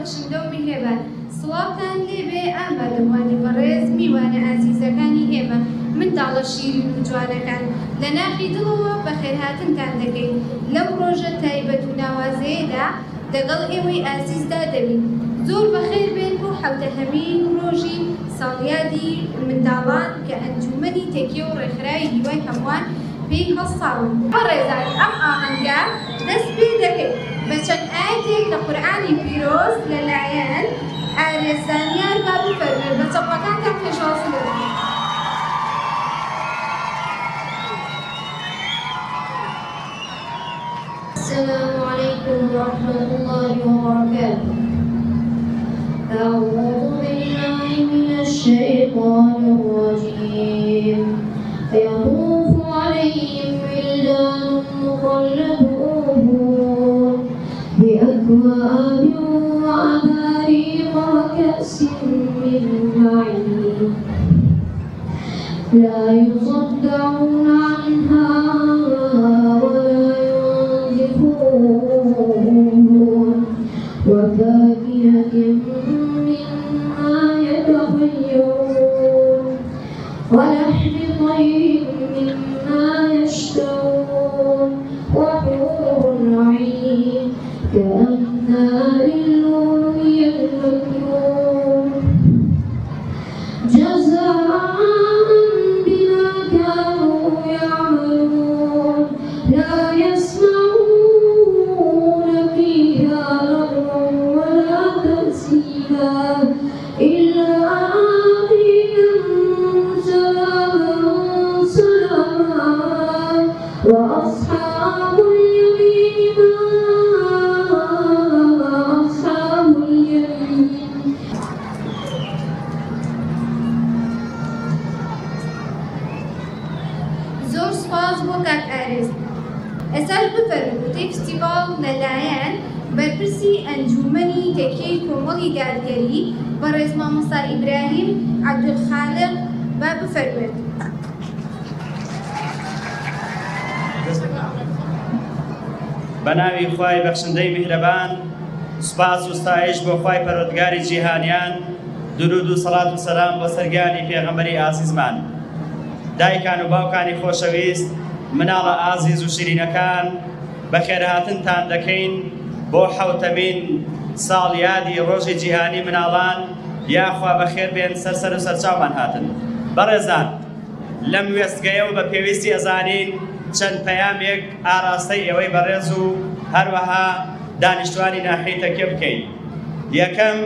بەخشندە و میهرەبان سڵاوتان لێبێ ئامادەوانی بەڕێز میوانە ئازیزەکانی ئێمە منداڵە شیرین و جوانەکان لە ناخی دڵەوە بەخێرهاتنتان دەکەین لەم ڕۆژە تایبەت و ناوازەیەدا لەگەڵ ئێوەی ئازیزدا دەبین زۆر بەخێر بێن بۆ حەوتەهەمین ڕۆژی ساڵیادی منداڵان کە ئەنجومەنی تێکیە و ڕێکخراوی هیوای هەمووان پێی هەڵساون بەڕێزان ئەم ئاهەنگە دەست پێ دەکەین بە چەند ئاەتێک لە قورئانی پیرۆز لەلایەن ئارێزانیار با بفەرمێن بە چەپەکانتان پێشواز دەکەن. السلام عليكم ورحمة الله وبركاته. أعوذ بالله من الشيطان الرجيم. يطوف عليهم ولدان مخلدون بأكواب وأباريق وكأس من معين لا يصدعون عنها وفاكهة مما يتخيرون ولحم طير مما يشتهون وحور عين كأمثال اللؤلؤ المكنون جزاء بما كانوا يعملون لا يسمعون فيها إلا قيلا سلاما سلاما وأصحاب اليمين ما أصحاب اليمين. زۆر سوپاس بۆ کاک ئارێز. ئێستاش بفەرموو وتەی فستیڤاڵ لەلایەن بەرپرسی ئەنجومەنی تێکیەی کۆمەڵی دادگەری بەڕێز مامۆستا ئیبراهیم عەبدولخالق با بفەرمێت. بەناوی خوای بەخشندەی میهرەبان سوپاس و ستایش بۆ خوای پەروەردگاری جیهانیان درود و سەڵات و سەلام بۆ سەرگیانی پێغەمبەری ئازیزمان. دایکان و باوکانی خۆشەویست مناڵە ئازیز و شیرینەکان بەخێرهاتنتان دەکەین بۆ حەوتەمین ساڵیادی ڕۆژی جیهانی مناڵان یاخوا بەخێر بێن سەرسەر و سەرچاومان هاتن. بەڕێزان لەم وێستگەیە و بە پێویستی ئەزانین چەند پەیامێک ئاراستەی ئێوەی بەڕێز و هەروەها دانیشتوانی ناحیەی تەکیە بکەین. یەکەم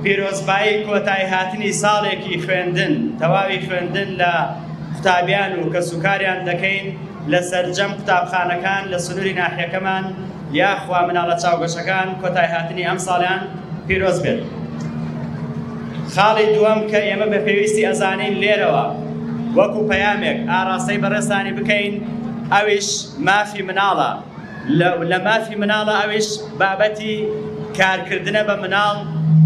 پیرۆزبایی کۆتایی هاتنی ساڵێکی خوێندن تەواوی خوێندن لە قوتابیان و کەسوکاریان دەکەین لە سەرجەم قوتابخانەکان لە سنووری ناحیەکەمان یاخوا مناڵە چاوگەشەکان کۆتایی هاتنی ئەم ساڵیان پیرۆز بێت. خاڵی دووەم کە ئێمە بە پێویستی ئەزانین لێرەوە وەکو پەیامێک ئاراستەی بەڕێستانی بکەین ئەویش مافی مناڵە. لە مافی مناڵە ئەویش بابەتی کارکردنە بە مناڵ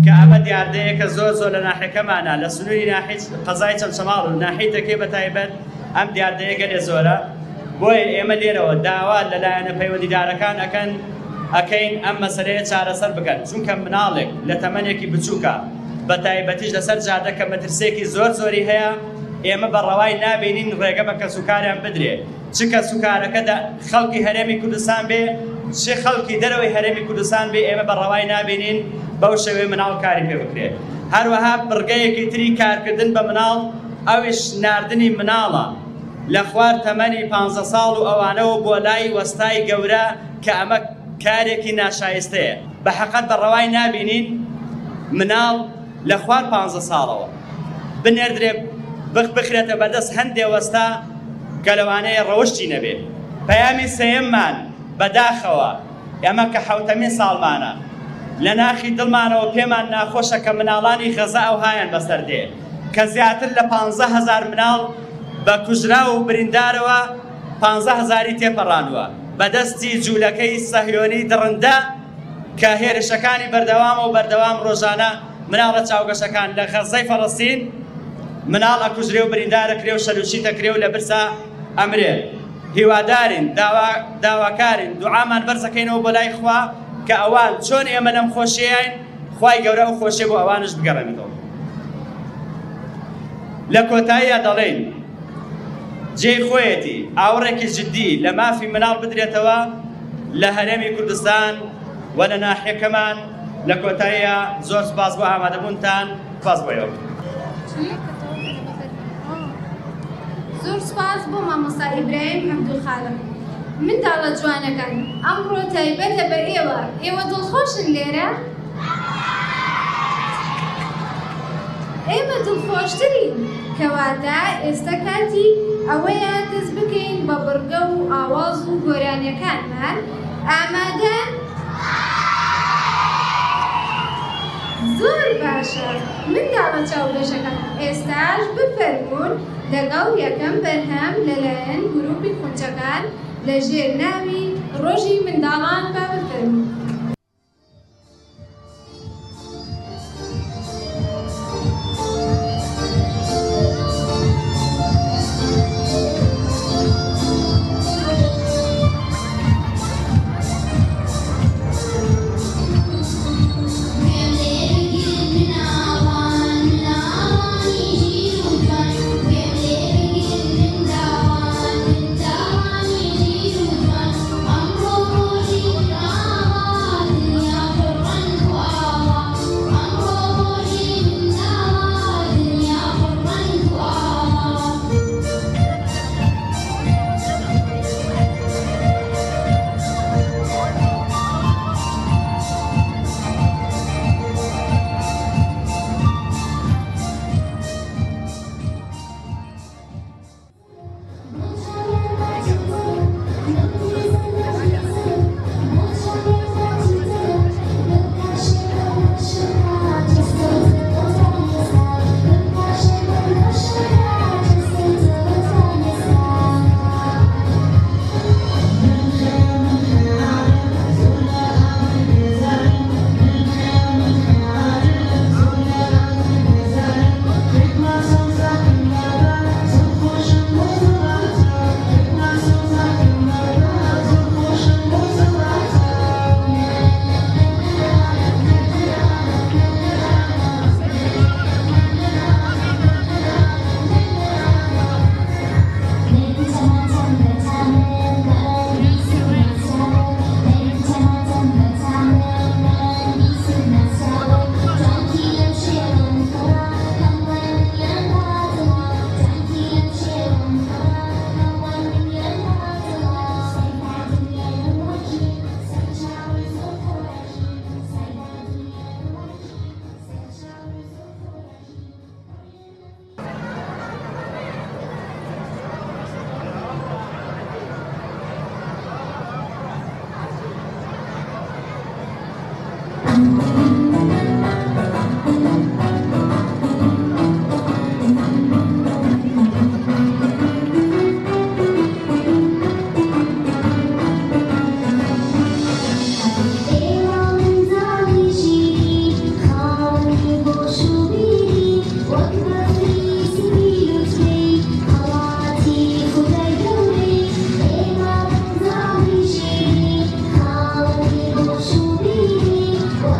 کە ئەمە دیاردەیەکە زۆر لە ناحیەکەمانە لە سنووری ناحیە قەزای چەمچەماڵ و ناحیەی تەکێ بەتایبەت ئەم دیاردەیە گەلێ زۆرە. بۆیە ئێمە لێرەوە داوا لەلایەنە پەیوەندیدارەکان ئەکەین ئەم مەسەلەیە چارەسەر بکەن چونکە مناڵێک لە تەمەنێکی بچووکە بەتایبەتیش لەسەر جادە کە مەترسێکی زۆری هەیە ئێمە بەڕەوای نابینین ڕێگە بە کەسوکاریان بدرێ چ کەسوکارەکە خەڵکی هەرێمی کوردستان بێ چ خەڵکی دەرەوەی هەرێمی کوردستان بێ ئێمە بەڕەوای نابینین بەو شێوەیە مناڵ کاری پێ بکرێت. هەروەها بڕگەیەکی تری کارکردن بە مناڵ ئەویش ناردنی مناڵە لە خوار تەمەنی 15 ساڵ و ئەوانەوە بۆ لای وەستای گەورە کە ئەمە کارێکی ناشایستەیە. بە حەقەت بەڕەوای نابینین مناڵ لە خوار 15 ساڵەوە بنێردرێ بخرێتە بەدەست هەندێ وەستا کە لەوانەیە ڕەوشتی نەبێت. پەیامی سێیەممان بەداخەوە ئێمە کە حەوتەمین ساڵمانە لە ناخی دڵمانەوە پێمان ناخۆشە کە مناڵانی غەزا ئەو هایان بەسەر دێ کە زیاتر لە 15,000 مناڵ بە کوژرا و بریندارەوە 15,000 تێپەڕانوە بەدەستی جوولەکەی سەهیۆنی دڕندە کە هێرشەکانی بەردەوام و بەردەوام ڕۆژانە مناڵە چاوگەشەکان لە غەزای فەڵەستین مناڵ ئەکوژرێ و بریندارەکرێ و شەلوشیتەکرێ و لە برسا ئەمرێ. هیوادارین داواکارین دوعامان بەرزەکەینەوە بۆ لای خوا کە ئەوان چۆن ئێمە لەم خۆشیەین خوای گەورە ئەو خۆشیە بۆ ئەوانش بگەڕێنێتەوە. لە کۆتاییە دەڵێن جێی خۆیەتی ئاوڕێکی جددی لە مافی مناڵ بدرێتەوە لە هەرێمی کوردستان و لە ناحیەکەمان. لە کۆتاییە زۆر سپاس بۆ ئامادەبوونتان، سپاس بۆیەوە. زۆر سپاس بۆ مامۆستا ئیبراهیم عەبدولخالق. منداڵە جوانەکان، ئەمڕۆ تایبەتە بە ئێوە. ئێوە دڵخۆشن لێرە؟ ئێمە دڵخۆشترین، کەواتە ئێستا کاتی ئەوەیە دەست بکەین بە بڕگە و ئاواز و گۆرانیەکانمان. ئامادەن؟ زۆر باشە. منداڵە چاوبێژەکان، ئێستاش بفەرمون لەگەڵ یەکەم بەرهەم لەلایەن گروپی خونچەکان لە ژێر ناوی ڕۆژی منداڵان با بفەرمون.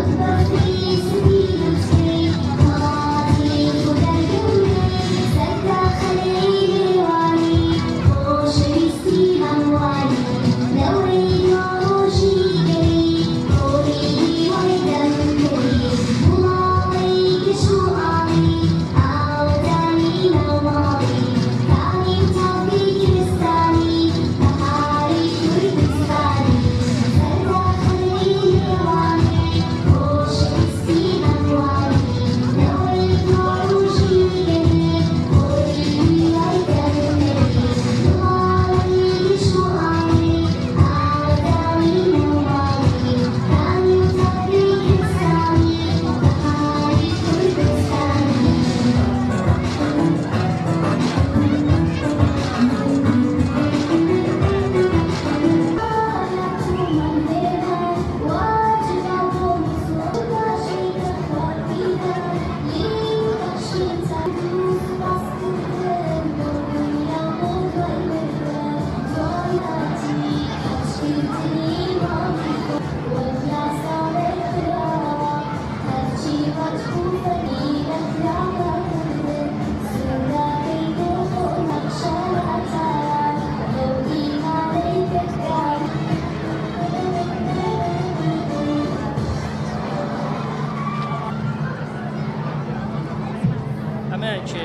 What چێ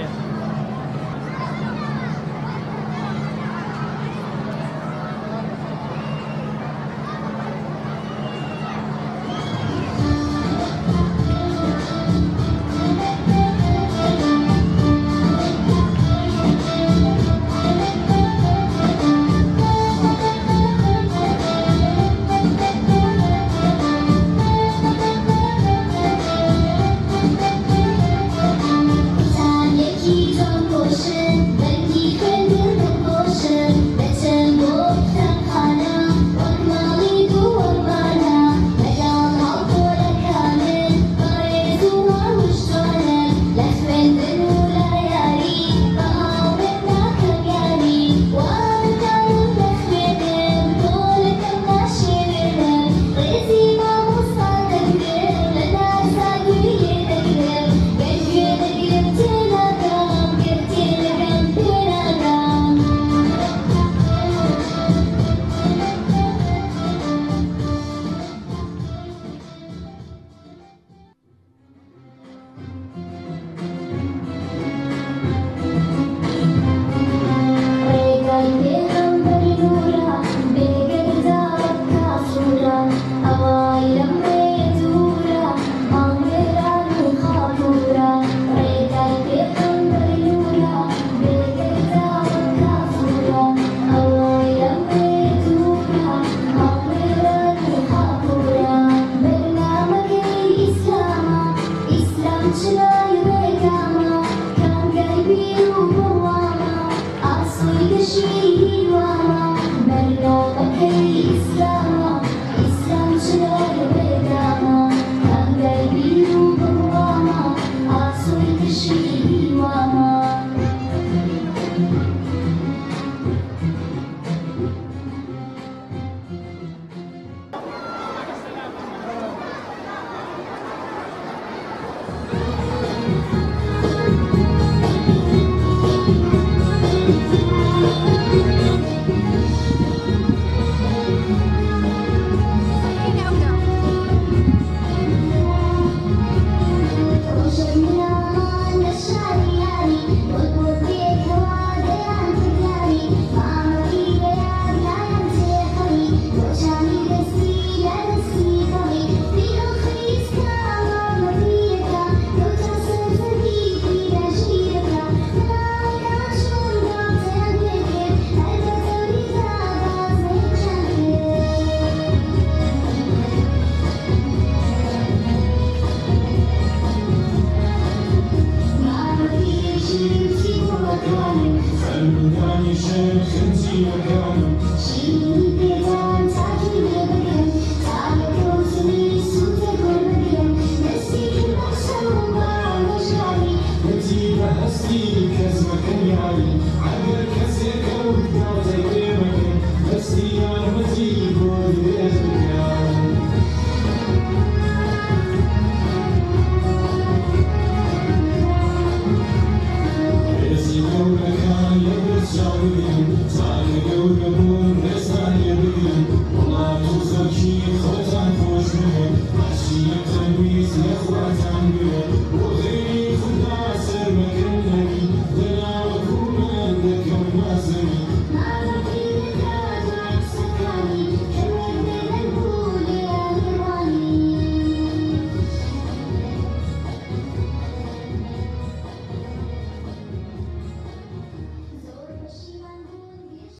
She